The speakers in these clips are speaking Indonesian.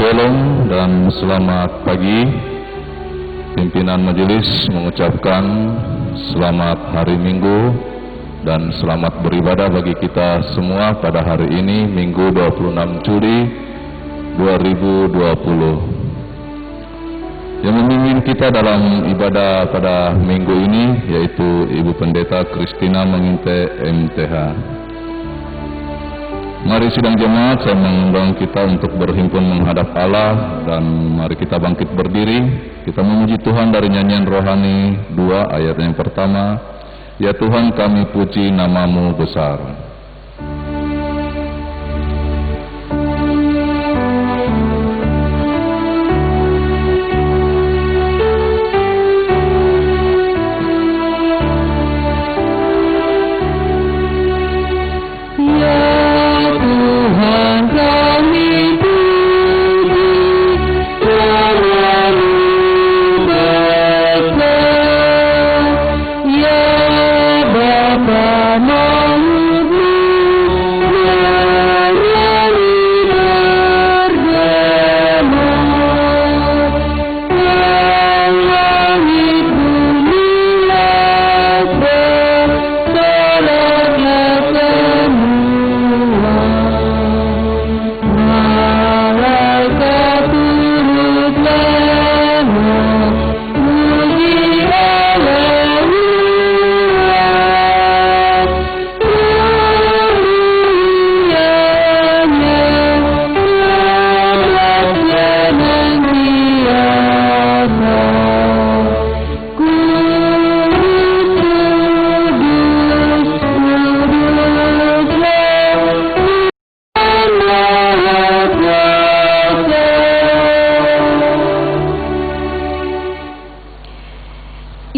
Shalom dan selamat pagi. Pimpinan majelis mengucapkan selamat hari Minggu dan selamat beribadah bagi kita semua pada hari ini, Minggu 26 Juli 2020. Yang memimpin kita dalam ibadah pada minggu ini yaitu Ibu Pendeta Christina Menginte MTH. Mari sidang jemaat, saya mengundang kita untuk berhimpun menghadap Allah, dan mari kita bangkit berdiri. Kita memuji Tuhan dari nyanyian rohani 2 ayat yang pertama. Ya Tuhan, kami puji nama-Mu besar.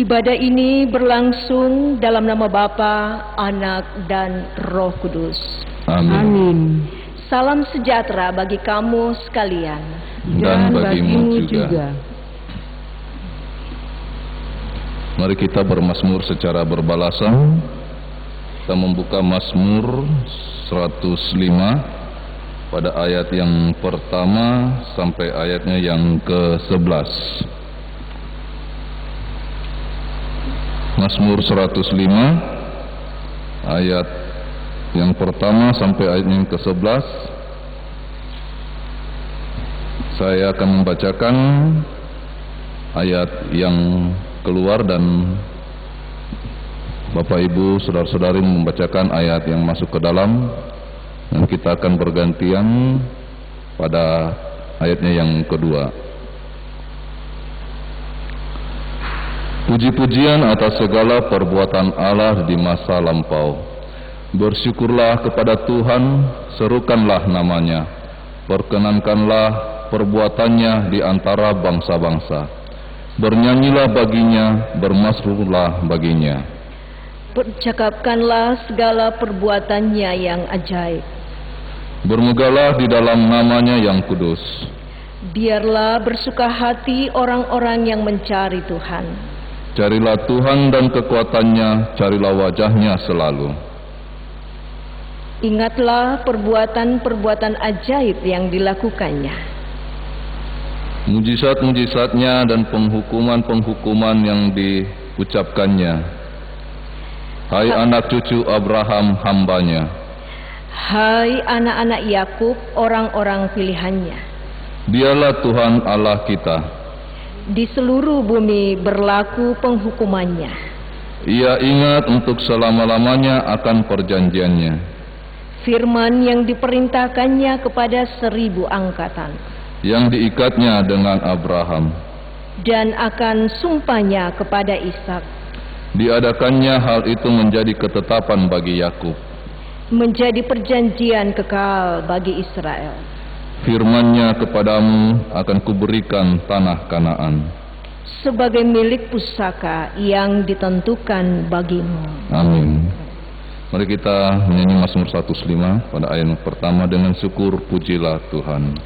Ibadah ini berlangsung dalam nama Bapa, Anak, dan Roh Kudus. Amin. Salam sejahtera bagi kamu sekalian. Dan bagimu juga. Mari kita bermazmur secara berbalasan. Kita membuka Mazmur 105 pada ayat yang pertama sampai ayatnya yang ke-11. Mazmur 105 ayat yang pertama sampai ayat yang ke-11. Saya akan membacakan ayat yang keluar dan Bapak Ibu saudara-saudari membacakan ayat yang masuk ke dalam, dan kita akan bergantian pada ayatnya yang kedua. Puji-pujian atas segala perbuatan Allah di masa lampau. Bersyukurlah kepada Tuhan, serukanlah namanya, perkenankanlah perbuatannya di antara bangsa-bangsa. Bernyanyilah baginya, bermasmurlah baginya. Percakapkanlah segala perbuatannya yang ajaib. Bermegalah di dalam namanya yang kudus. Biarlah bersuka hati orang-orang yang mencari Tuhan. Carilah Tuhan dan kekuatannya, carilah wajahnya selalu. Ingatlah perbuatan-perbuatan ajaib yang dilakukannya. Mujizat-mujizatnya dan penghukuman-penghukuman yang diucapkannya. Hai anak cucu Abraham hambanya. Hai anak-anak Yakub, orang-orang pilihannya. Dialah Tuhan Allah kita. Di seluruh bumi berlaku penghukumannya. Ia ingat untuk selama-lamanya akan perjanjiannya. Firman yang diperintahkannya kepada 1000 angkatan. Yang diikatnya dengan Abraham. Dan akan sumpahnya kepada Ishak. Diadakannya hal itu menjadi ketetapan bagi Yakub. Menjadi perjanjian kekal bagi Israel. Firman-Nya kepadamu akan kuberikan tanah Kanaan sebagai milik pusaka yang ditentukan bagimu. Amin. Mari kita menyanyi Mazmur 105 pada ayat yang pertama dengan syukur, pujilah Tuhan.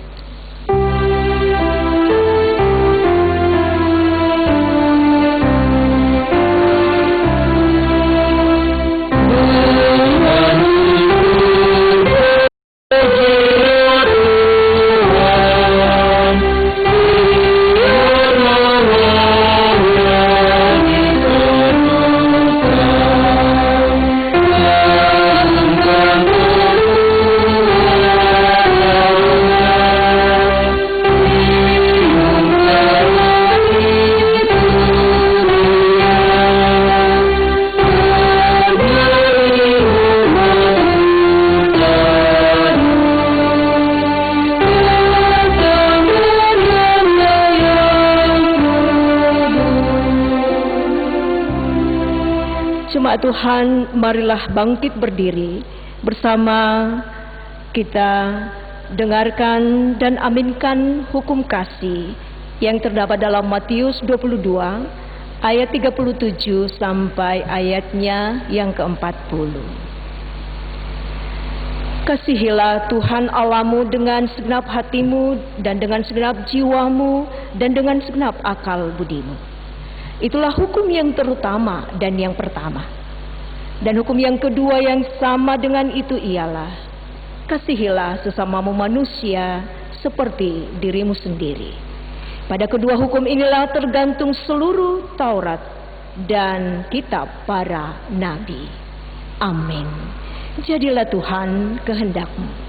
Tuhan, marilah bangkit berdiri bersama kita dengarkan dan aminkan hukum kasih yang terdapat dalam Matius 22 ayat 37 sampai ayatnya yang ke-40. Kasihilah Tuhan Allahmu dengan segenap hatimu dan dengan segenap jiwamu dan dengan segenap akal budimu. Itulah hukum yang terutama dan yang pertama. Dan hukum yang kedua yang sama dengan itu ialah, kasihilah sesamamu manusia seperti dirimu sendiri. Pada kedua hukum inilah tergantung seluruh Taurat dan kitab para nabi. Amin. Jadilah Tuhan kehendak-Mu.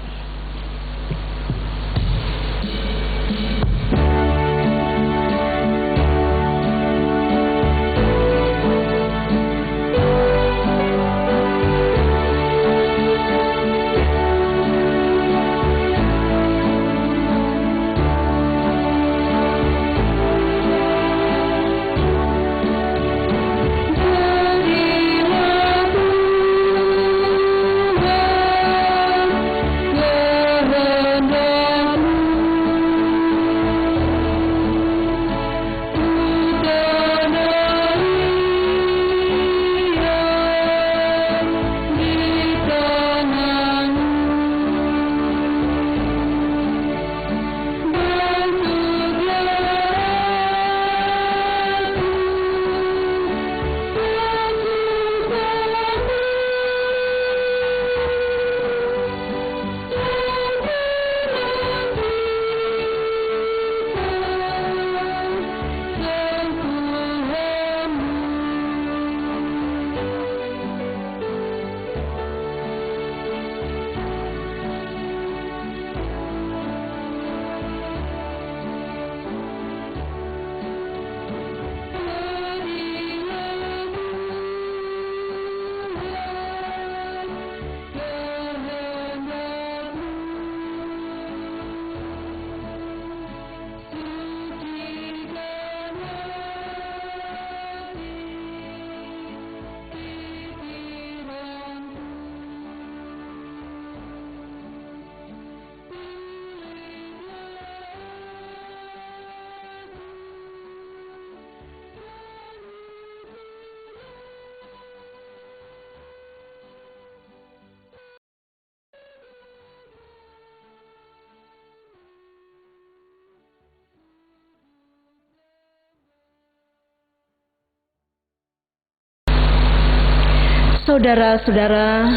Saudara-saudara,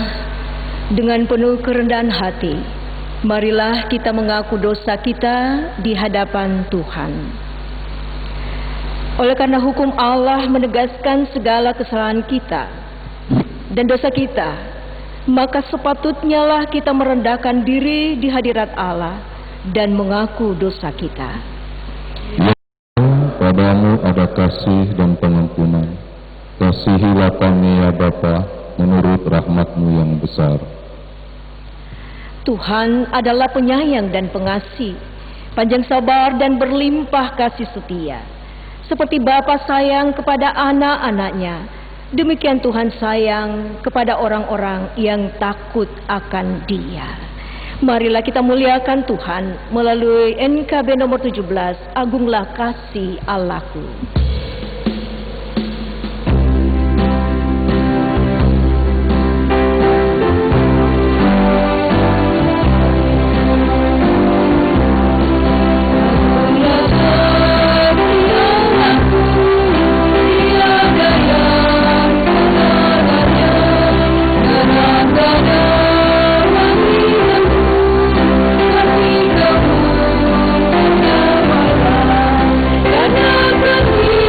dengan penuh kerendahan hati, marilah kita mengaku dosa kita di hadapan Tuhan. Oleh karena hukum Allah menegaskan segala kesalahan kita dan dosa kita, maka sepatutnya lah kita merendahkan diri di hadirat Allah dan mengaku dosa kita. Ya, padamu ada kasih dan pengampunan. Kasihilah kami ya Bapa, menurut rahmat-Mu yang besar. Tuhan adalah penyayang dan pengasih, panjang sabar dan berlimpah kasih setia. Seperti Bapa sayang kepada anak-anaknya, demikian Tuhan sayang kepada orang-orang yang takut akan Dia. Marilah kita muliakan Tuhan melalui NKB nomor 17, Agunglah Kasih Allahku. Karena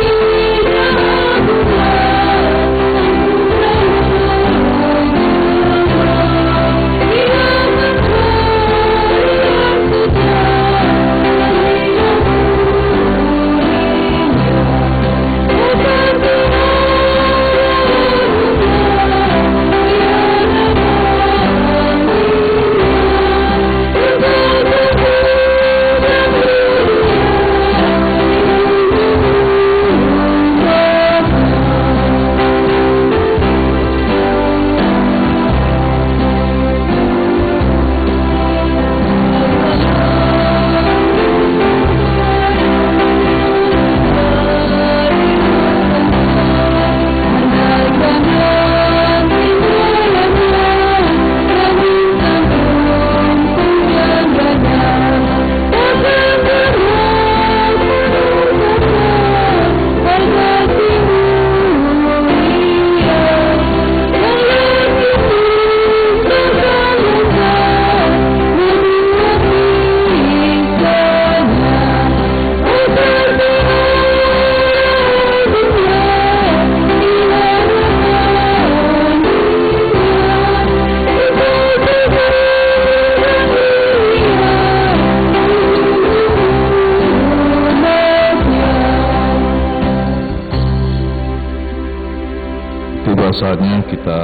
saatnya kita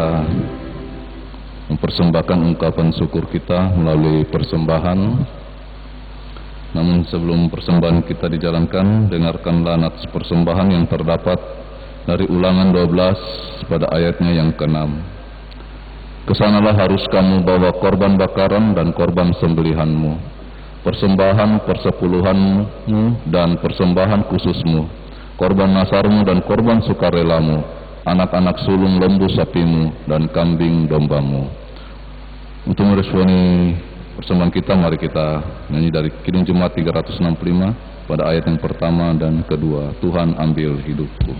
mempersembahkan ungkapan syukur kita melalui persembahan. Namun sebelum persembahan kita dijalankan, dengarkanlah nats persembahan yang terdapat dari Ulangan 12 pada ayatnya yang ke-6. Kesanalah harus kamu bawa korban bakaran dan korban sembelihanmu, persembahan persepuluhanmu dan persembahan khususmu, korban nasarmu dan korban sukarelamu, anak-anak sulung lembu sapimu dan kambing dombamu. Untuk meresponi persembahan kita, mari kita nyanyi dari Kidung Jemaat 365 pada ayat yang pertama dan kedua. Tuhan ambil hidupku.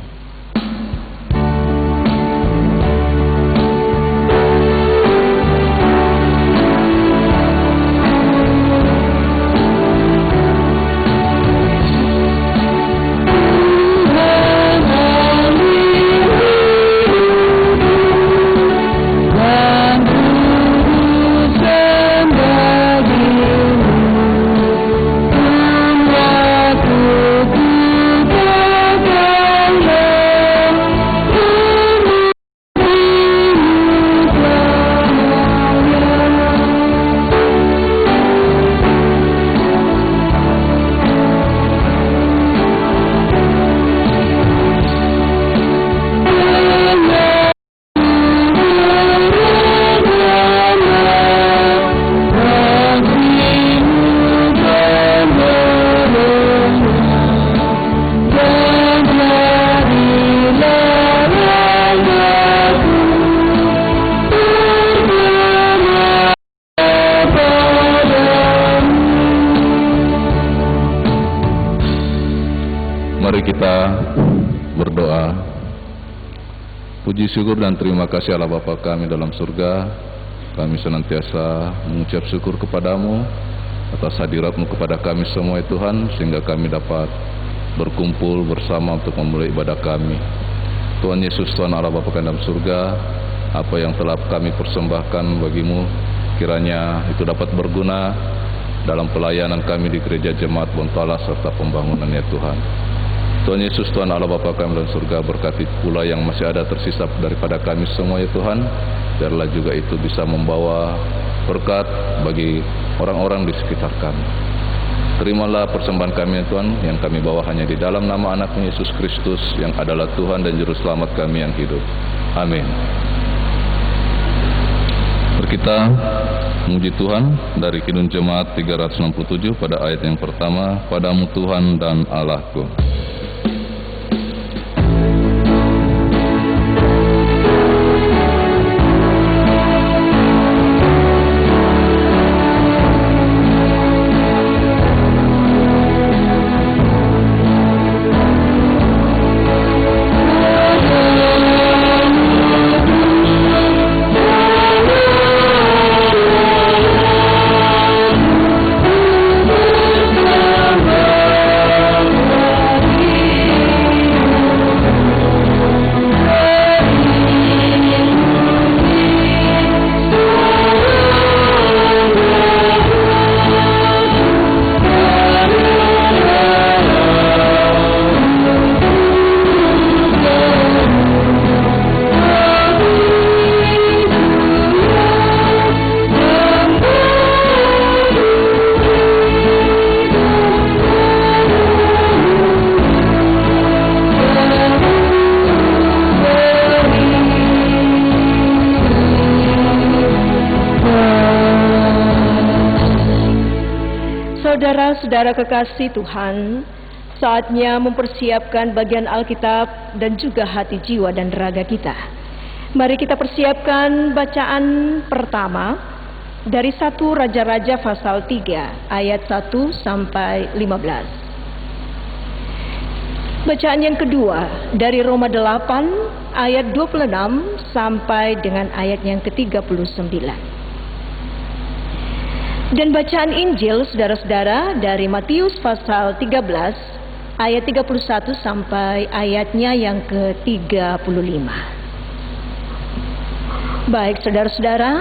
Mari kita berdoa. Puji syukur dan terima kasih Allah Bapa kami dalam surga. Kami senantiasa mengucap syukur kepadamu atas hadiratmu kepada kami semua ya Tuhan, sehingga kami dapat berkumpul bersama untuk memulai ibadah kami. Tuhan Yesus, Tuhan Allah Bapa kami dalam surga, apa yang telah kami persembahkan bagimu, kiranya itu dapat berguna dalam pelayanan kami di Gereja Jemaat Bontoala serta pembangunan ya Tuhan. Tuhan Yesus, Tuhan Allah Bapa kami dalam surga, berkati pula yang masih ada tersisa daripada kami semua ya Tuhan, biarlah juga itu bisa membawa berkat bagi orang-orang di sekitar kami. Terimalah persembahan kami ya Tuhan, yang kami bawa hanya di dalam nama anak-Mu Yesus Kristus, yang adalah Tuhan dan Juru Selamat kami yang hidup. Amin. Mari kita memuji Tuhan dari Kidung Jemaat 367 pada ayat yang pertama. Padamu Tuhan dan Allahku. Saudara-saudara kekasih Tuhan, saatnya mempersiapkan bagian Alkitab dan juga hati, jiwa, dan raga kita. Mari kita persiapkan bacaan pertama dari 1 Raja-Raja pasal 3 ayat 1 sampai 15. Bacaan yang kedua dari Roma 8 ayat 26 sampai dengan ayat yang ke-39. Dan bacaan Injil saudara-saudara dari Matius pasal 13 ayat 31 sampai ayatnya yang ke-35. Baik saudara-saudara,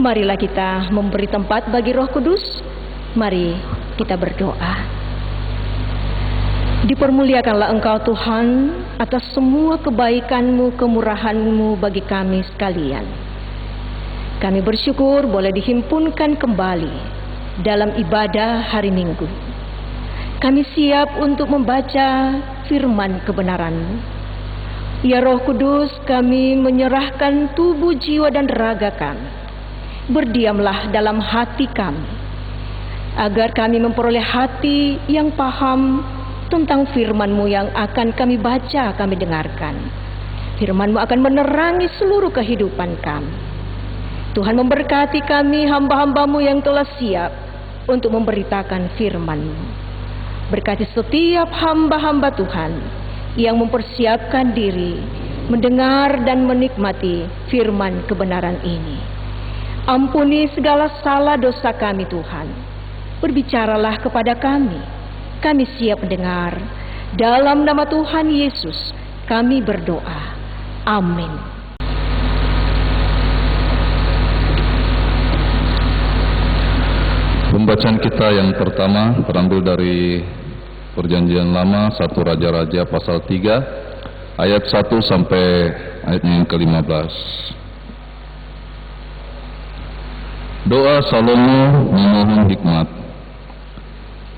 marilah kita memberi tempat bagi Roh Kudus. Mari kita berdoa. Dipermuliakanlah Engkau Tuhan atas semua kebaikan-Mu, kemurahan-Mu bagi kami sekalian. Kami bersyukur boleh dihimpunkan kembali dalam ibadah hari Minggu. Kami siap untuk membaca firman kebenaran-Mu. Ya Roh Kudus, kami menyerahkan tubuh, jiwa, dan raga kami. Berdiamlah dalam hati kami, agar kami memperoleh hati yang paham tentang firman-Mu yang akan kami baca, kami dengarkan. Firman-Mu akan menerangi seluruh kehidupan kami. Tuhan memberkati kami, hamba-hamba-Mu yang telah siap untuk memberitakan firman-Mu. Berkati setiap hamba-hamba Tuhan yang mempersiapkan diri mendengar dan menikmati firman kebenaran ini. Ampuni segala salah dosa kami Tuhan. Berbicaralah kepada kami. Kami siap mendengar. Dalam nama Tuhan Yesus kami berdoa. Amin. Pembacaan kita yang pertama terambil dari Perjanjian Lama 1 Raja-Raja pasal 3 ayat 1 sampai ayat yang ke-15. Doa Salomo memohon hikmat.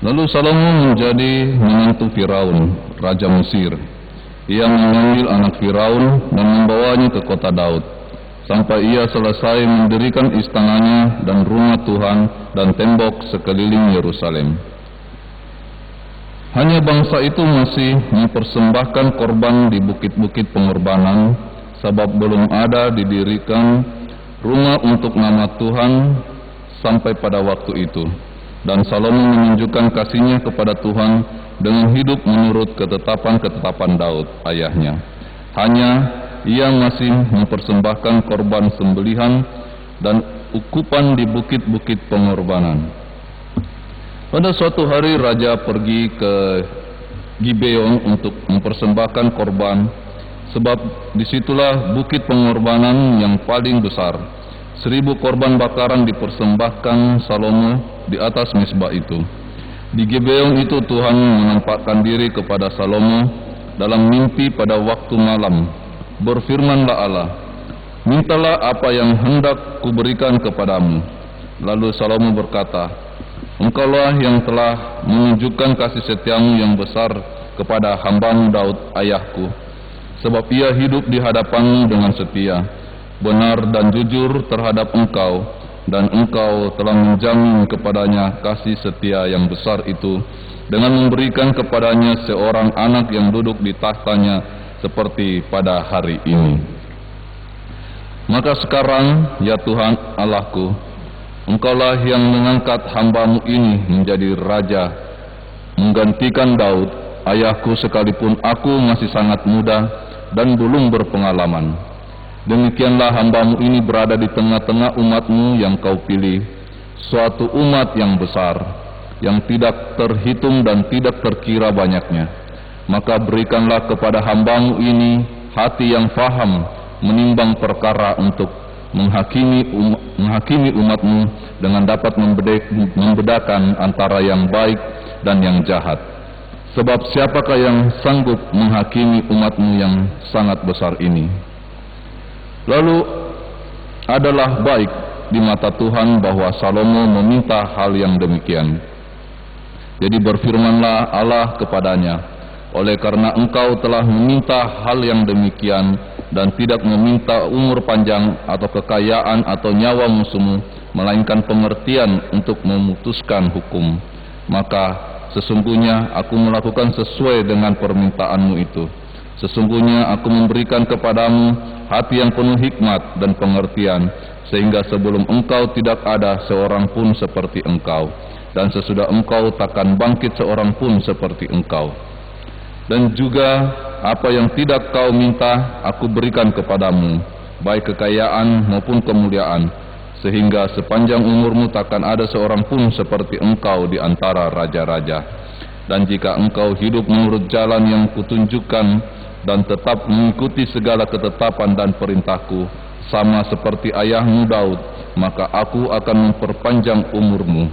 Lalu Salomo menjadi menantu Firaun, raja Mesir. Ia mengambil anak Firaun dan membawanya ke kota Daud, sampai ia selesai mendirikan istananya dan rumah Tuhan dan tembok sekeliling Yerusalem. Hanya bangsa itu masih mempersembahkan korban di bukit-bukit pengorbanan, sebab belum ada didirikan rumah untuk nama Tuhan sampai pada waktu itu. Dan Salomo menunjukkan kasihnya kepada Tuhan dengan hidup menurut ketetapan-ketetapan Daud, ayahnya. Hanya ia masih mempersembahkan korban sembelihan dan ukupan di bukit-bukit pengorbanan. Pada suatu hari raja pergi ke Gibeon untuk mempersembahkan korban, sebab disitulah bukit pengorbanan yang paling besar. 1000 korban bakaran dipersembahkan Salomo di atas mezbah itu. Di Gibeon itu Tuhan menampakkan diri kepada Salomo dalam mimpi pada waktu malam. Berfirmanlah Allah, "Mintalah apa yang hendak kuberikan kepadamu." Lalu Salomo berkata, "Engkaulah yang telah menunjukkan kasih setiamu yang besar kepada hamba-Mu Daud ayahku, sebab ia hidup di hadapan-Mu dengan setia, benar dan jujur terhadap Engkau, dan Engkau telah menjamin kepadanya kasih setia yang besar itu dengan memberikan kepadanya seorang anak yang duduk di tahtanya seperti pada hari ini. Maka sekarang, ya Tuhan Allahku, Engkaulah yang mengangkat hamba-Mu ini menjadi raja, menggantikan Daud, ayahku, sekalipun aku masih sangat muda dan belum berpengalaman. Demikianlah hamba-Mu ini berada di tengah-tengah umat-Mu yang Kau pilih, suatu umat yang besar, yang tidak terhitung dan tidak terkira banyaknya. Maka berikanlah kepada hamba-Mu ini hati yang faham menimbang perkara untuk menghakimi umat-Mu dengan dapat membedakan antara yang baik dan yang jahat. Sebab siapakah yang sanggup menghakimi umat-Mu yang sangat besar ini? Lalu adalah baik di mata Tuhan bahwa Salomo meminta hal yang demikian. Jadi berfirmanlah Allah kepadanya, oleh karena engkau telah meminta hal yang demikian dan tidak meminta umur panjang atau kekayaan atau nyawa musuhmu, melainkan pengertian untuk memutuskan hukum, maka sesungguhnya aku melakukan sesuai dengan permintaanmu itu. Sesungguhnya aku memberikan kepadamu hati yang penuh hikmat dan pengertian, sehingga sebelum engkau tidak ada seorang pun seperti engkau, dan sesudah engkau takkan bangkit seorang pun seperti engkau. Dan juga apa yang tidak kau minta aku berikan kepadamu, baik kekayaan maupun kemuliaan, sehingga sepanjang umurmu takkan ada seorang pun seperti engkau di antara raja-raja. Dan jika engkau hidup menurut jalan yang kutunjukkan dan tetap mengikuti segala ketetapan dan perintahku, sama seperti ayahmu Daud, maka aku akan memperpanjang umurmu.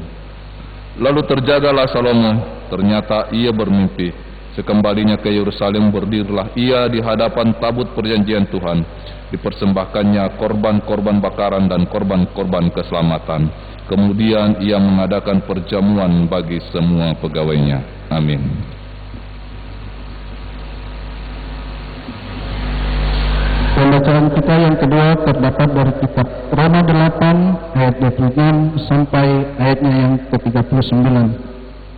Lalu terjagalah Salomo, ternyata ia bermimpi, Sekembalinya ke Yerusalem, berdirilah ia di hadapan tabut perjanjian Tuhan. Dipersembahkannya korban-korban bakaran dan korban-korban keselamatan. Kemudian ia mengadakan perjamuan bagi semua pegawainya. Amin. Pembacaan kita yang kedua terdapat dari kitab Roma 8 ayat 26 sampai ayatnya yang ke-39.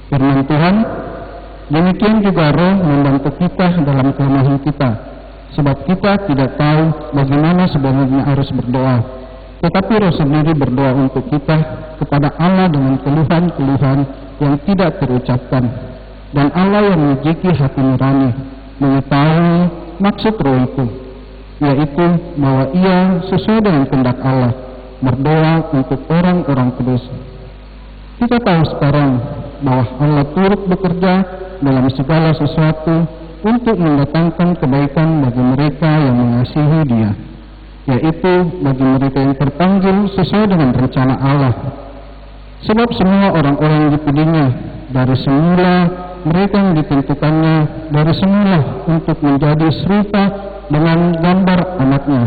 Firman Tuhan, demikian juga Roh membantu kita dalam kelemahan kita, sebab kita tidak tahu bagaimana sebenarnya harus berdoa. Tetapi Roh sendiri berdoa untuk kita kepada Allah dengan keluhan-keluhan yang tidak terucapkan. Dan Allah yang menjiki hati nurani mengetahui maksud Roh itu, yaitu bahwa ia sesuai dengan kehendak Allah berdoa untuk orang-orang kudus. Kita tahu sekarang bahwa Allah turut bekerja dalam segala sesuatu untuk mendatangkan kebaikan bagi mereka yang mengasihi Dia, yaitu bagi mereka yang terpanggil sesuai dengan rencana Allah. Sebab semua orang-orang yang dipilihnya dari semula, mereka yang ditentukannya dari semula untuk menjadi serupa dengan gambar anaknya,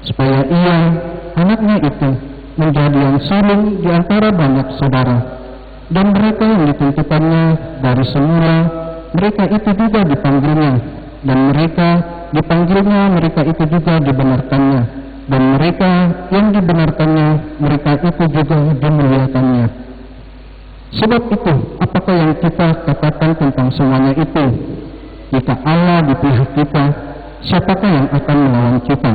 supaya ia, anaknya itu, menjadi yang sulung di antara banyak saudara. Dan mereka yang ditentukannya dari semula, mereka itu juga dipanggilnya, dan mereka dipanggilnya, mereka itu juga dibenarkannya, dan mereka yang dibenarkannya, mereka itu juga dimuliakannya. Sebab itu, apakah yang kita katakan tentang semuanya itu? Jika Allah di pihak kita, siapakah yang akan melawan kita?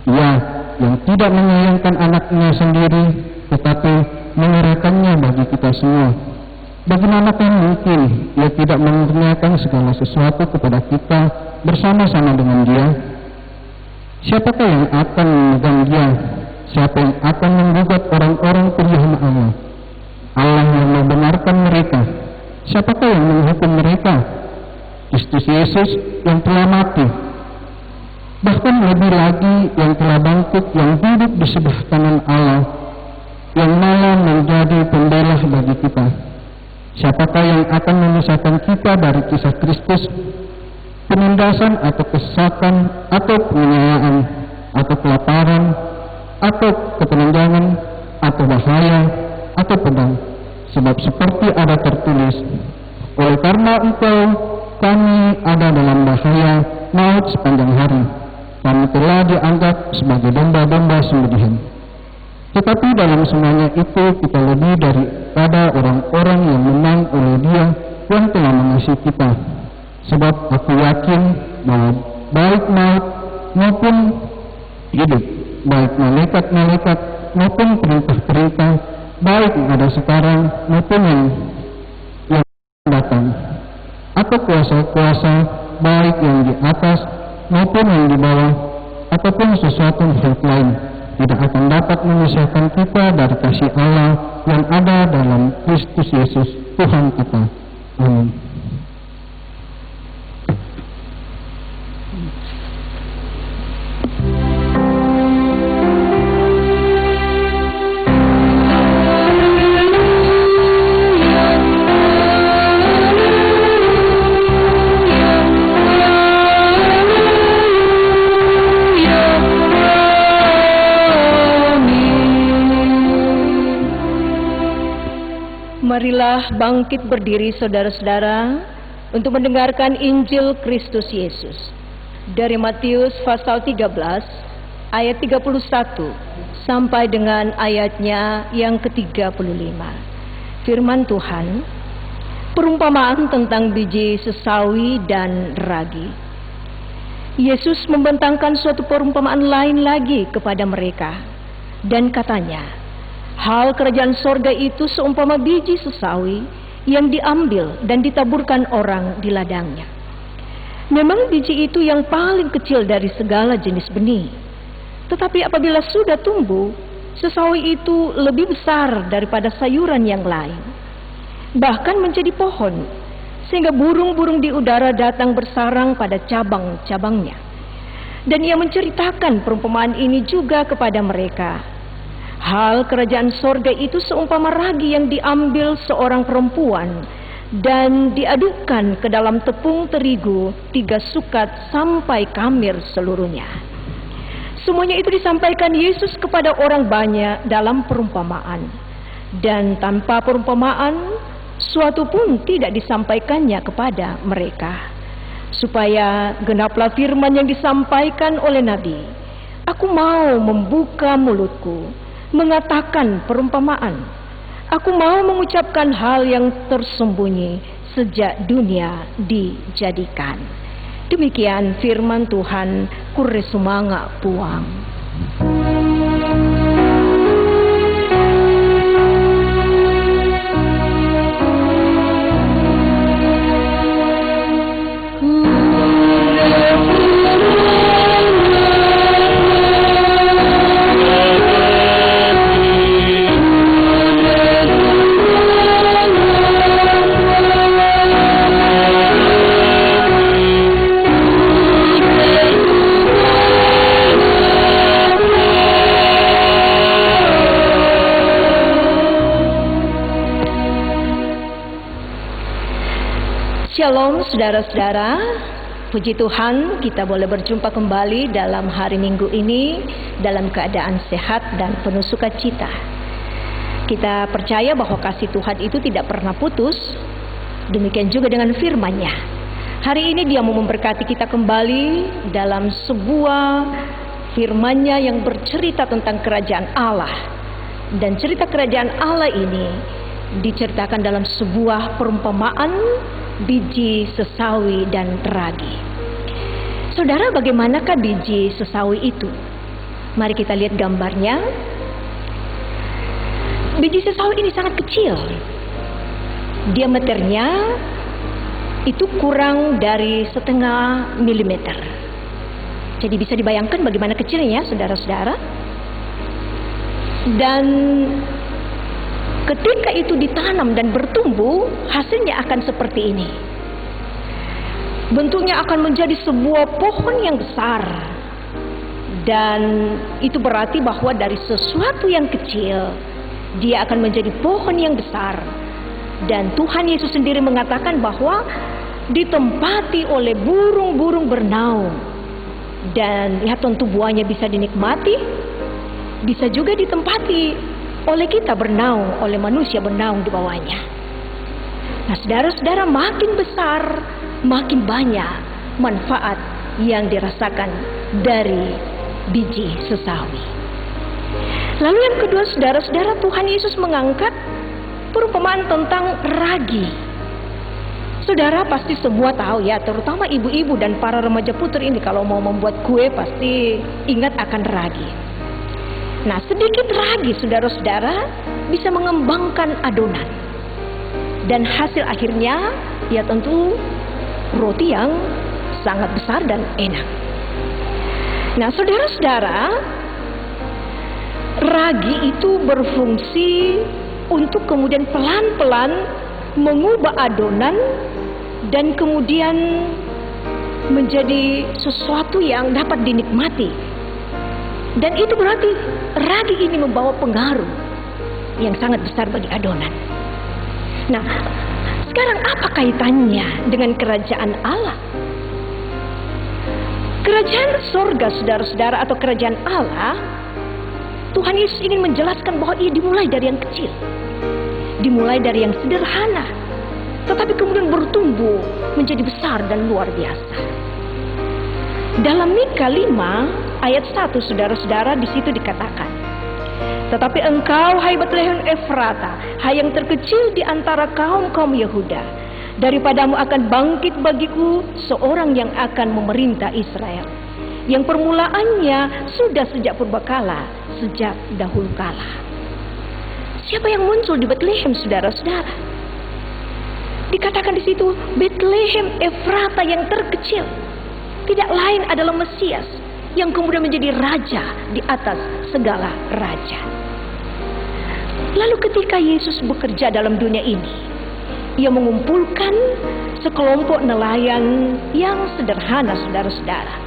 Ia yang tidak menyayangkan anaknya sendiri, tetapi menyerahkannya bagi kita semua. Bagaimanakah mungkin ia tidak mengerjakan segala sesuatu kepada kita bersama-sama dengan Dia? Siapakah yang akan memegang Dia? Siapa yang akan menggugat orang-orang pilihan Allah? Allah yang membenarkan mereka. Siapakah yang menghukum mereka? Kristus Yesus yang telah mati, bahkan lebih lagi yang telah bangkit, yang duduk di sebelah kanan Allah, yang malah menjadi pembela bagi kita. Siapakah yang akan memisahkan kita dari kisah Kristus? Penindasan atau kesesakan, atau penganiayaan, atau kelaparan, atau ketelanjangan, atau bahaya, atau pedang. Sebab seperti ada tertulis, oleh karena Engkau kami ada dalam bahaya maut sepanjang hari. Kami telah dianggap sebagai domba-domba sembelihan. Tetapi dalam semuanya itu kita lebih daripada orang-orang yang menang oleh Dia yang telah mengasihi kita. Sebab aku yakin bahwa baik maut maupun hidup, baik malaikat-malaikat maupun perintah-perintah, baik yang ada sekarang maupun yang datang, atau kuasa-kuasa, baik yang di atas maupun yang di bawah, ataupun sesuatu hal lain, tidak akan dapat memisahkan kita dari kasih Allah yang ada dalam Kristus Yesus Tuhan kita. Amin. Marilah bangkit berdiri saudara-saudara untuk mendengarkan Injil Kristus Yesus dari Matius pasal 13 ayat 31 sampai dengan ayatnya yang ke-35. Firman Tuhan, perumpamaan tentang biji sesawi dan ragi. Yesus membentangkan suatu perumpamaan lain lagi kepada mereka dan katanya, hal kerajaan sorga itu seumpama biji sesawi yang diambil dan ditaburkan orang di ladangnya. Memang biji itu yang paling kecil dari segala jenis benih. Tetapi apabila sudah tumbuh, sesawi itu lebih besar daripada sayuran yang lain, bahkan menjadi pohon, sehingga burung-burung di udara datang bersarang pada cabang-cabangnya. Dan ia menceritakan perumpamaan ini juga kepada mereka. Hal kerajaan sorga itu seumpama ragi yang diambil seorang perempuan dan diadukkan ke dalam tepung terigu 3 sukat sampai kamir seluruhnya. Semuanya itu disampaikan Yesus kepada orang banyak dalam perumpamaan, dan tanpa perumpamaan suatu pun tidak disampaikannya kepada mereka, supaya genaplah firman yang disampaikan oleh Nabi, "Aku mau membuka mulutku, mengatakan perumpamaan. Aku mau mengucapkan hal yang tersembunyi sejak dunia dijadikan." Demikian firman Tuhan, kure sumanga puang. Shalom saudara-saudara, puji Tuhan kita boleh berjumpa kembali dalam hari Minggu ini dalam keadaan sehat dan penuh sukacita. Kita percaya bahwa kasih Tuhan itu tidak pernah putus, demikian juga dengan firman-Nya. Hari ini Dia mau memberkati kita kembali dalam sebuah firman-Nya yang bercerita tentang kerajaan Allah. Dan cerita kerajaan Allah ini diceritakan dalam sebuah perumpamaan biji sesawi dan ragi. Saudara, bagaimanakah biji sesawi itu? Mari kita lihat gambarnya. Biji sesawi ini sangat kecil. Diameternya itu kurang dari 0,5 milimeter. Jadi bisa dibayangkan bagaimana kecilnya, saudara-saudara. Dan ketika itu ditanam dan bertumbuh, hasilnya akan seperti ini. Bentuknya akan menjadi sebuah pohon yang besar. Dan itu berarti bahwa dari sesuatu yang kecil, dia akan menjadi pohon yang besar. Dan Tuhan Yesus sendiri mengatakan bahwa ditempati oleh burung-burung bernaung. Dan lihat, tentu buahnya bisa dinikmati, bisa juga ditempati oleh kita bernaung, oleh manusia bernaung di bawahnya. Nah, saudara-saudara, makin besar, makin banyak manfaat yang dirasakan dari biji sesawi. Lalu yang kedua, saudara-saudara, Tuhan Yesus mengangkat perumpamaan tentang ragi. Saudara pasti semua tahu ya, terutama ibu-ibu dan para remaja putri ini kalau mau membuat kue pasti ingat akan ragi. Nah, sedikit ragi, saudara-saudara, bisa mengembangkan adonan. Dan hasil akhirnya, ya tentu roti yang sangat besar dan enak. Nah, saudara-saudara, ragi itu berfungsi untuk kemudian pelan-pelan mengubah adonan dan kemudian menjadi sesuatu yang dapat dinikmati. Dan itu berarti ragi ini membawa pengaruh yang sangat besar bagi adonan. Nah, sekarang apa kaitannya dengan kerajaan Allah? Kerajaan sorga, saudara-saudara, atau kerajaan Allah, Tuhan Yesus ingin menjelaskan bahwa ia dimulai dari yang kecil, dimulai dari yang sederhana, tetapi kemudian bertumbuh menjadi besar dan luar biasa. Dalam Mika 5 ayat 1, saudara-saudara, di situ dikatakan, "Tetapi engkau, hai Betlehem Efrata, hai yang terkecil di antara kaum-kaum Yehuda, daripadamu akan bangkit bagiku seorang yang akan memerintah Israel, yang permulaannya sudah sejak purbakala, sejak dahulu kala." Siapa yang muncul di Betlehem, saudara-saudara? Dikatakan di situ Betlehem Efrata yang terkecil. Tidak lain adalah Mesias yang kemudian menjadi raja di atas segala raja. Lalu ketika Yesus bekerja dalam dunia ini, Ia mengumpulkan sekelompok nelayan yang sederhana, saudara-saudara.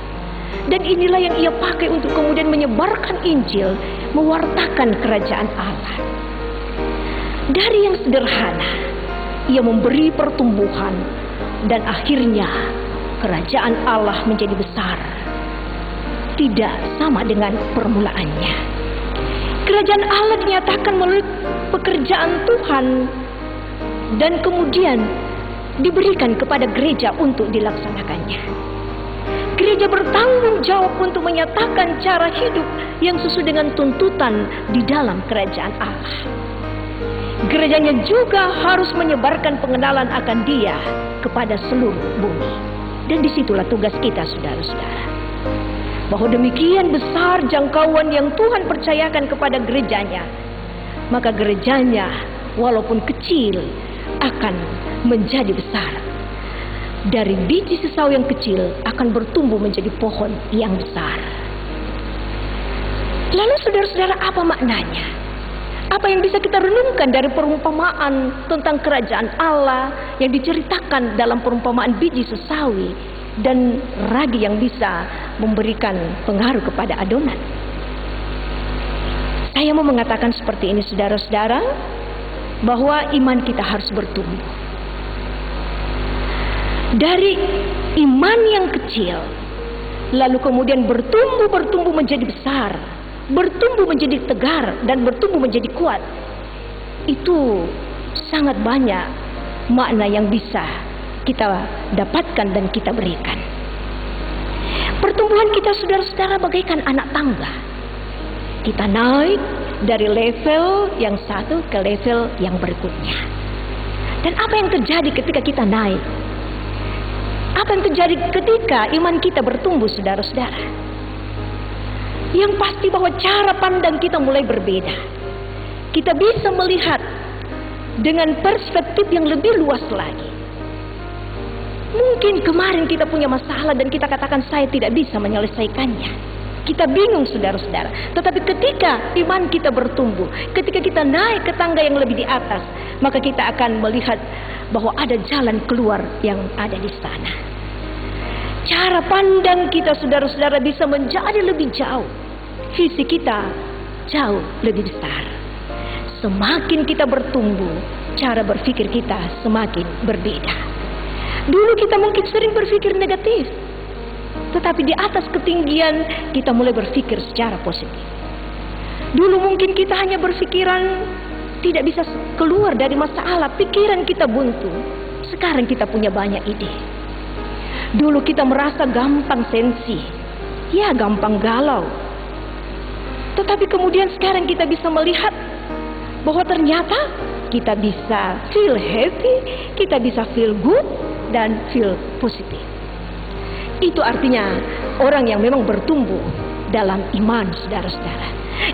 Dan inilah yang Ia pakai untuk kemudian menyebarkan Injil, mewartakan kerajaan Allah. Dari yang sederhana, Ia memberi pertumbuhan, dan akhirnya kerajaan Allah menjadi besar. Tidak sama dengan permulaannya. Kerajaan Allah dinyatakan melalui pekerjaan Tuhan, dan kemudian diberikan kepada gereja untuk dilaksanakannya. Gereja bertanggung jawab untuk menyatakan cara hidup yang sesuai dengan tuntutan di dalam kerajaan Allah. Gerejanya juga harus menyebarkan pengenalan akan Dia kepada seluruh bumi. Dan disitulah tugas kita, saudara-saudara. Bahwa demikian besar jangkauan yang Tuhan percayakan kepada gerejanya, maka gerejanya walaupun kecil akan menjadi besar. Dari biji sesau yang kecil akan bertumbuh menjadi pohon yang besar. Lalu saudara-saudara, apa maknanya? Apa yang bisa kita renungkan dari perumpamaan tentang kerajaan Allah yang diceritakan dalam perumpamaan biji sesawi dan ragi yang bisa memberikan pengaruh kepada adonan? Saya mau mengatakan seperti ini, saudara-saudara, bahwa iman kita harus bertumbuh. Dari iman yang kecil, lalu kemudian bertumbuh menjadi besar, bertumbuh menjadi tegar, dan bertumbuh menjadi kuat. Itu sangat banyak makna yang bisa kita dapatkan dan kita berikan. Pertumbuhan kita, saudara-saudara, bagaikan anak tangga. Kita naik dari level yang satu ke level yang berikutnya. Dan apa yang terjadi ketika kita naik? Apa yang terjadi ketika iman kita bertumbuh, saudara-saudara? Yang pasti bahwa cara pandang kita mulai berbeda. Kita bisa melihat dengan perspektif yang lebih luas lagi. Mungkin kemarin kita punya masalah dan kita katakan saya tidak bisa menyelesaikannya. Kita bingung, saudara-saudara. Tetapi ketika iman kita bertumbuh, ketika kita naik ke tangga yang lebih di atas, maka kita akan melihat bahwa ada jalan keluar yang ada di sana. Cara pandang kita, saudara-saudara, bisa menjadi lebih jauh. Visi kita jauh lebih besar. Semakin kita bertumbuh, cara berpikir kita semakin berbeda. Dulu kita mungkin sering berpikir negatif, tetapi di atas ketinggian kita mulai berpikir secara positif. Dulu mungkin kita hanya berpikiran tidak bisa keluar dari masalah, pikiran kita buntu. Sekarang kita punya banyak ide. Dulu kita merasa gampang sensi, ya gampang galau. Tetapi kemudian sekarang kita bisa melihat bahwa ternyata kita bisa feel happy, kita bisa feel good, dan feel positif. Itu artinya orang yang memang bertumbuh dalam iman, saudara-saudara.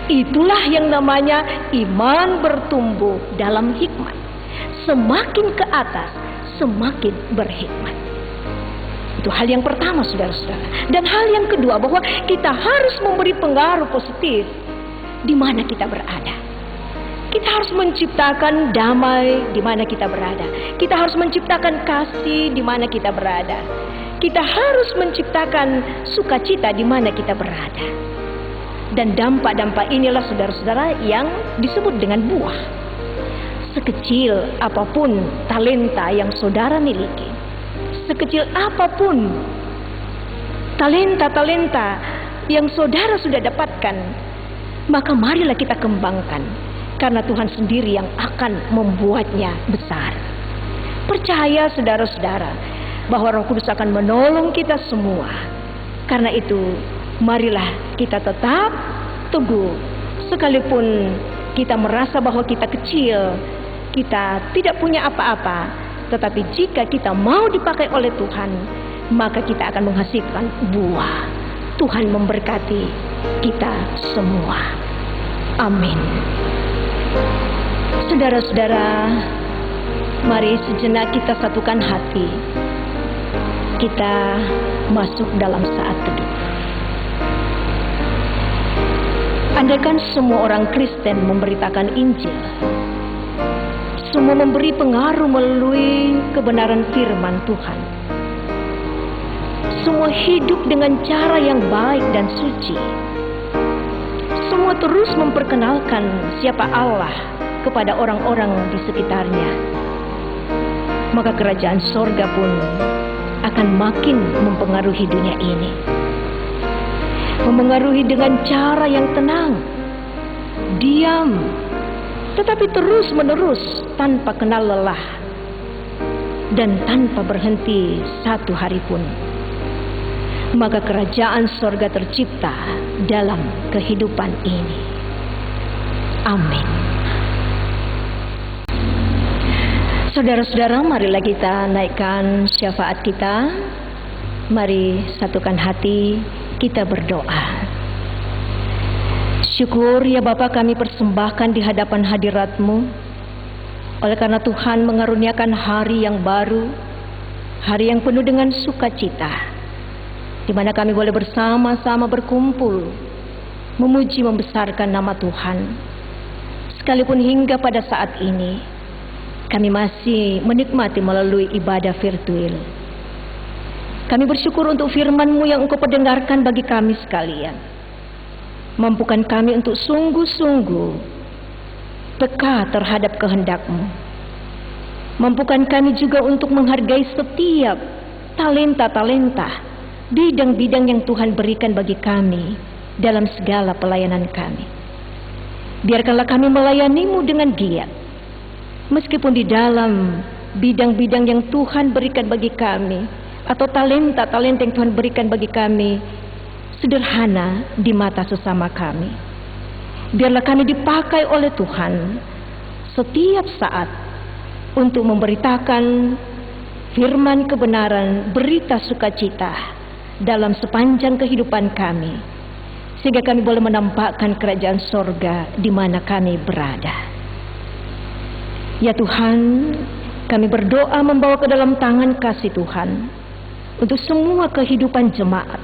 Itulah yang namanya iman bertumbuh dalam hikmat. Semakin ke atas, semakin berhikmat. Itu hal yang pertama, saudara-saudara. Dan hal yang kedua, bahwa kita harus memberi pengaruh positif di mana kita berada. Kita harus menciptakan damai di mana kita berada. Kita harus menciptakan kasih di mana kita berada. Kita harus menciptakan sukacita di mana kita berada. Dan dampak-dampak inilah, saudara-saudara, yang disebut dengan buah. Sekecil apapun talenta yang saudara miliki, sekecil apapun talenta-talenta yang saudara sudah dapatkan, maka marilah kita kembangkan, karena Tuhan sendiri yang akan membuatnya besar. Percaya, saudara-saudara, bahwa Roh Kudus akan menolong kita semua. Karena itu, marilah kita tetap teguh, sekalipun kita merasa bahwa kita kecil, kita tidak punya apa-apa. Tetapi jika kita mau dipakai oleh Tuhan, maka kita akan menghasilkan buah. Tuhan memberkati kita semua. Amin. Saudara-saudara, mari sejenak kita satukan hati. Kita masuk dalam saat teduh. Andaikan semua orang Kristen memberitakan Injil, semua memberi pengaruh melalui kebenaran firman Tuhan, semua hidup dengan cara yang baik dan suci, semua terus memperkenalkan siapa Allah kepada orang-orang di sekitarnya, maka kerajaan sorga pun akan makin mempengaruhi dunia ini. Mempengaruhi dengan cara yang tenang, diam, tetapi terus-menerus tanpa kenal lelah dan tanpa berhenti satu hari pun. Maka kerajaan sorga tercipta dalam kehidupan ini. Amin. Saudara-saudara, marilah kita naikkan syafaat kita. Mari satukan hati, kita berdoa. Syukur ya Bapa, kami persembahkan di hadapan hadirat-Mu, oleh karena Tuhan mengaruniakan hari yang baru, hari yang penuh dengan sukacita, di mana kami boleh bersama-sama berkumpul, memuji membesarkan nama Tuhan. Sekalipun hingga pada saat ini, kami masih menikmati melalui ibadah virtual. Kami bersyukur untuk firman-Mu yang Engkau perdengarkan bagi kami sekalian. Mampukan kami untuk sungguh-sungguh peka terhadap kehendak-Mu. Mampukan kami juga untuk menghargai setiap talenta-talenta, bidang-bidang yang Tuhan berikan bagi kami dalam segala pelayanan kami. Biarkanlah kami melayani-Mu dengan giat, meskipun di dalam bidang-bidang yang Tuhan berikan bagi kami, atau talenta-talenta yang Tuhan berikan bagi kami, sederhana di mata sesama kami. Biarlah kami dipakai oleh Tuhan setiap saat untuk memberitakan firman kebenaran, berita sukacita dalam sepanjang kehidupan kami, sehingga kami boleh menampakkan kerajaan sorga di mana kami berada. Ya Tuhan, kami berdoa membawa ke dalam tangan kasih Tuhan untuk semua kehidupan jemaat,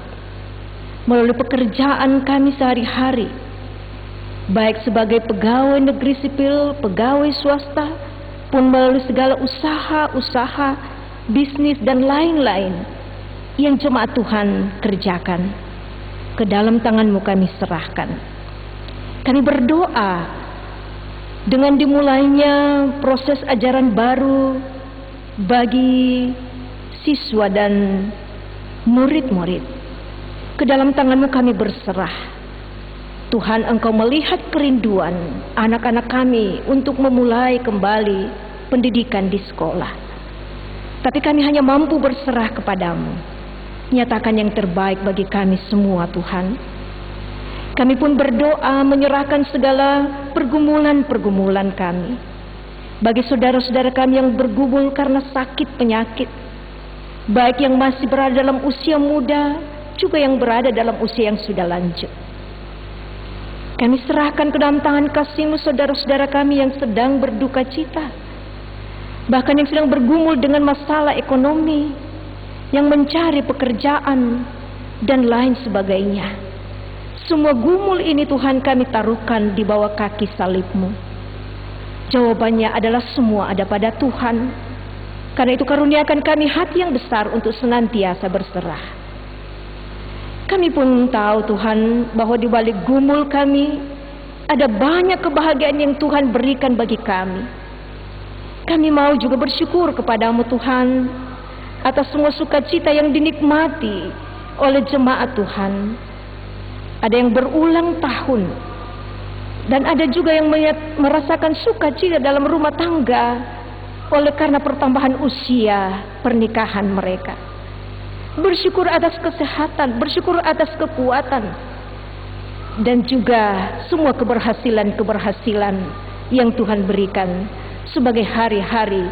melalui pekerjaan kami sehari-hari, baik sebagai pegawai negeri sipil, pegawai swasta, pun melalui segala usaha-usaha, bisnis dan lain-lain yang jemaat Tuhan kerjakan. Ke dalam tangan-Mu kami serahkan. Kami berdoa dengan dimulainya proses ajaran baru bagi siswa dan murid-murid. Ke dalam tangan-Mu kami berserah. Tuhan, Engkau melihat kerinduan anak-anak kami untuk memulai kembali pendidikan di sekolah. Tapi kami hanya mampu berserah kepadamu. Nyatakan yang terbaik bagi kami semua, Tuhan. Kami pun berdoa menyerahkan segala pergumulan-pergumulan kami bagi saudara-saudara kami yang bergumul karena sakit penyakit, baik yang masih berada dalam usia muda, juga yang berada dalam usia yang sudah lanjut. Kami serahkan ke dalam tangan kasih-Mu saudara-saudara kami yang sedang berduka cita, bahkan yang sedang bergumul dengan masalah ekonomi, yang mencari pekerjaan dan lain sebagainya. Semua gumul ini Tuhan kami taruhkan di bawah kaki salib-Mu. Jawabannya adalah semua ada pada Tuhan. Karena itu karuniakan kami hati yang besar untuk senantiasa berserah. Kami pun tahu Tuhan bahwa di balik gumul kami ada banyak kebahagiaan yang Tuhan berikan bagi kami. Kami mau juga bersyukur kepadamu Tuhan atas semua sukacita yang dinikmati oleh jemaat Tuhan. Ada yang berulang tahun, dan ada juga yang merasakan sukacita dalam rumah tangga oleh karena pertambahan usia pernikahan mereka. Bersyukur atas kesehatan, bersyukur atas kekuatan, dan juga semua keberhasilan-keberhasilan yang Tuhan berikan sebagai hari-hari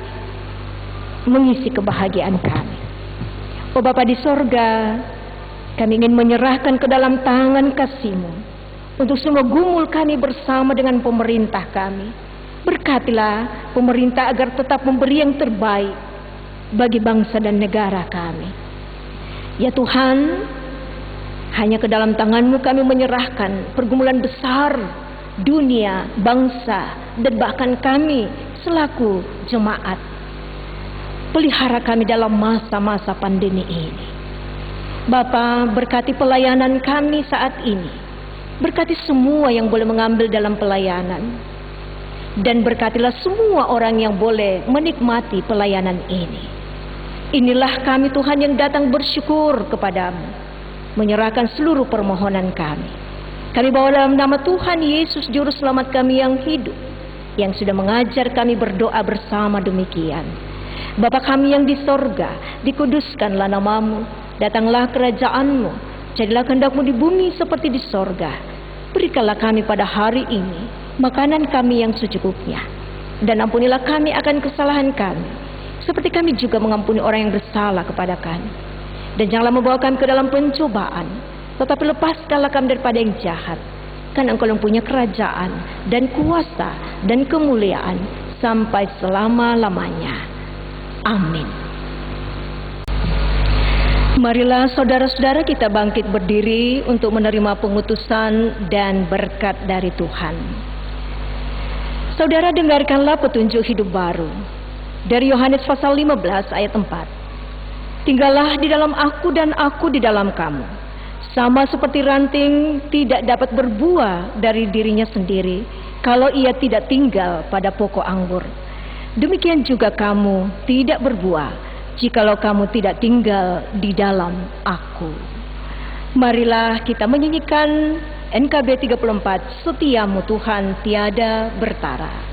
mengisi kebahagiaan kami. Oh Bapa di sorga, kami ingin menyerahkan ke dalam tangan kasih-Mu untuk semua gumul kami bersama dengan pemerintah kami. Berkatilah pemerintah agar tetap memberi yang terbaik bagi bangsa dan negara kami. Ya Tuhan, hanya ke dalam tangan-Mu kami menyerahkan pergumulan besar dunia, bangsa, dan bahkan kami selaku jemaat. Pelihara kami dalam masa-masa pandemi ini. Bapa, berkati pelayanan kami saat ini. Berkati semua yang boleh mengambil dalam pelayanan. dan berkatilah semua orang yang boleh menikmati pelayanan ini. Inilah kami Tuhan yang datang bersyukur kepadamu, menyerahkan seluruh permohonan kami. Kami bawa dalam nama Tuhan Yesus Juru Selamat kami yang hidup, yang sudah mengajar kami berdoa bersama demikian. Bapa kami yang di sorga, dikuduskanlah namamu, datanglah kerajaanmu, jadilah kehendak-Mu di bumi seperti di sorga. Berikanlah kami pada hari ini makanan kami yang secukupnya, dan ampunilah kami akan kesalahan kami, seperti kami juga mengampuni orang yang bersalah kepada kami. Dan janganlah membawa kami ke dalam pencobaan, tetapi lepaskanlah kami daripada yang jahat. Karena Engkau yang punya kerajaan dan kuasa dan kemuliaan sampai selama-lamanya. Amin. Marilah saudara-saudara kita bangkit berdiri untuk menerima pengutusan dan berkat dari Tuhan. Saudara, dengarkanlah petunjuk hidup baru dari Yohanes pasal 15 ayat 4. Tinggallah di dalam aku dan aku di dalam kamu. Sama seperti ranting tidak dapat berbuah dari dirinya sendiri kalau ia tidak tinggal pada pokok anggur. Demikian juga kamu tidak berbuah jikalau kamu tidak tinggal di dalam aku. Marilah kita menyanyikan NKB 34, Setiamu Tuhan tiada bertara.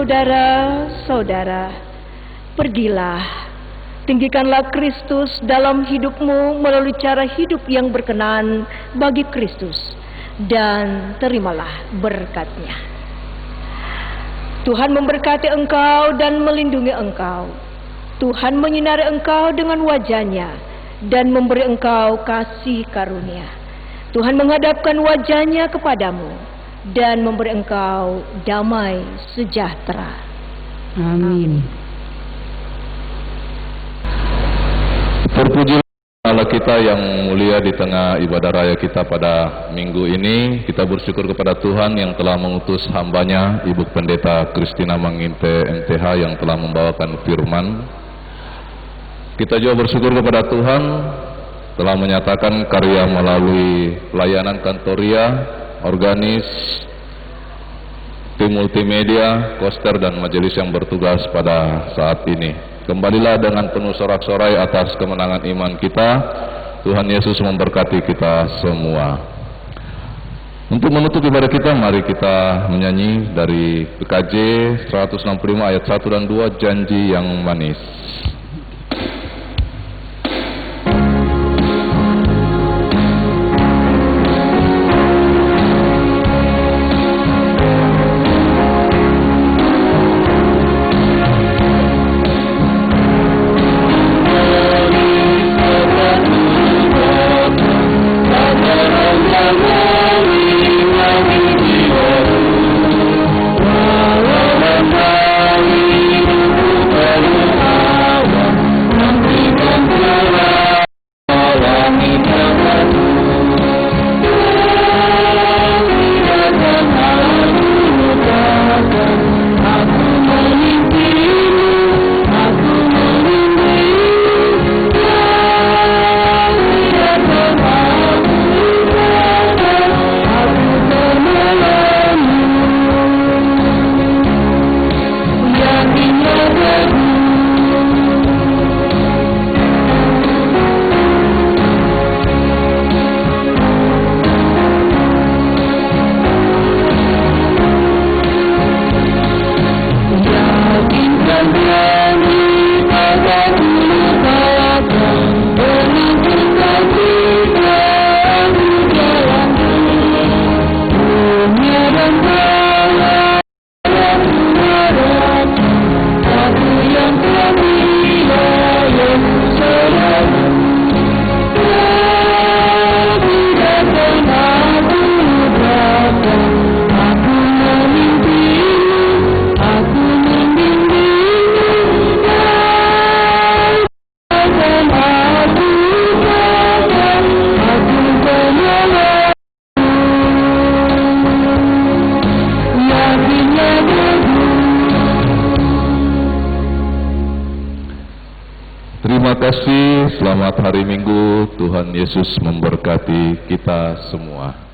Saudara-saudara, pergilah, tinggikanlah Kristus dalam hidupmu melalui cara hidup yang berkenan bagi Kristus, dan terimalah berkat-Nya. Tuhan memberkati engkau dan melindungi engkau. Tuhan menyinari engkau dengan wajah-Nya dan memberi engkau kasih karunia. Tuhan menghadapkan wajah-Nya kepadamu dan memberi engkau damai sejahtera. Amin. Terpuji Allah kita yang mulia di tengah ibadah raya kita pada minggu ini. Kita bersyukur kepada Tuhan yang telah mengutus hambanya Ibu Pendeta Christina Manginte MTH yang telah membawakan firman. Kita juga bersyukur kepada Tuhan telah menyatakan karya melalui pelayanan kantoria, organis, tim multimedia, koster dan majelis yang bertugas pada saat ini. Kembalilah dengan penuh sorak-sorai atas kemenangan iman kita. Tuhan Yesus memberkati kita semua. Untuk menutup ibadah kita, mari kita menyanyi dari PKJ 165 ayat 1 dan 2, Janji yang Manis. Amin. Terima kasih, selamat hari Minggu. Tuhan Yesus memberkati kita semua.